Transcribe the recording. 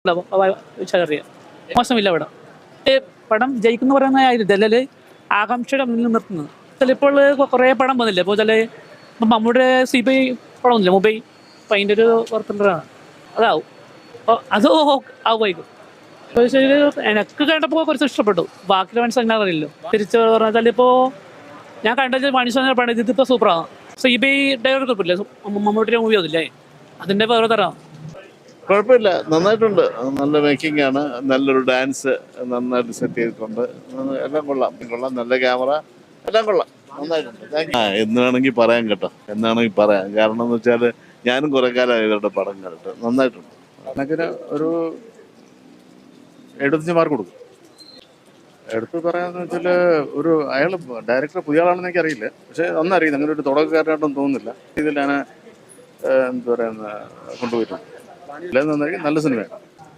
ഉണ്ടാവും അറിയാം. മോശമില്ല പടം. പടം ജയിക്കുന്ന പറയുന്ന ഇതല്ലേ ആകാംക്ഷയുടെ മുന്നിൽ നിർത്തുന്നത്. ചിലപ്പോൾ കുറേ പടം വന്നില്ല. ഇപ്പോൾ ചില മമ്മൂടെ CBI പടം വന്നില്ല മുംബൈ. അപ്പം അതിൻ്റെ ഒരു വർത്തണ്ടാണ് അതാവും. അപ്പോൾ അത് ആവുമായിരിക്കും. എനിക്ക് കണ്ടപ്പോൾ കുറച്ച് ഇഷ്ടപ്പെട്ടു. ബാക്കി മനസ്സിലാക്കാൻ അറിയില്ലോ. തിരിച്ച് പറഞ്ഞാൽ ഇപ്പോൾ ഞാൻ കണ്ടത് മനുഷ്യനെ പടം ഇതിപ്പോൾ സൂപ്പറാണ്. CBI ഡയറക്ടർ കുഴപ്പമില്ല. മമ്മൂട്ടിയുടെ മൂവി വന്നില്ലേ അതിൻ്റെ വേറെ തരാം. കുഴപ്പമില്ല, നന്നായിട്ടുണ്ട്. നല്ല മേക്കിംഗ് ആണ്, നല്ലൊരു ഡാൻസ് നന്നായിട്ട് സെറ്റ് ചെയ്തിട്ടുണ്ട്. എല്ലാം കൊള്ളാം. നല്ല ക്യാമറ, എല്ലാം കൊള്ളാം, നന്നായിട്ടുണ്ട്. എന്ന് വേണമെങ്കിൽ പറയാം കേട്ടോ, എന്നാണെങ്കിൽ പറയാം. കാരണം എന്ന് വെച്ചാൽ ഞാനും കുറെ കാലമായി ഇവരുടെ പടം കണ്ടിട്ട്. നന്നായിട്ടുണ്ട്. കണക്കിന് ഒരു 75 മാർക്ക് കൊടുക്കും. എടുത്ത് പറയാന്ന് വെച്ചാൽ ഒരു അയാൾ ഡയറക്ടർ പുതിയ ആളാണെന്ന് എനിക്ക് അറിയില്ല, പക്ഷെ നന്നറിയുന്നു. അങ്ങനെ ഒരു തുടക്കക്കാരനായിട്ടൊന്നും തോന്നുന്നില്ല. ഇതിലാണ് എന്താ പറയുന്ന കൊണ്ടുപോയിട്ടുണ്ട്. നല്ല സിനിമയാണ്.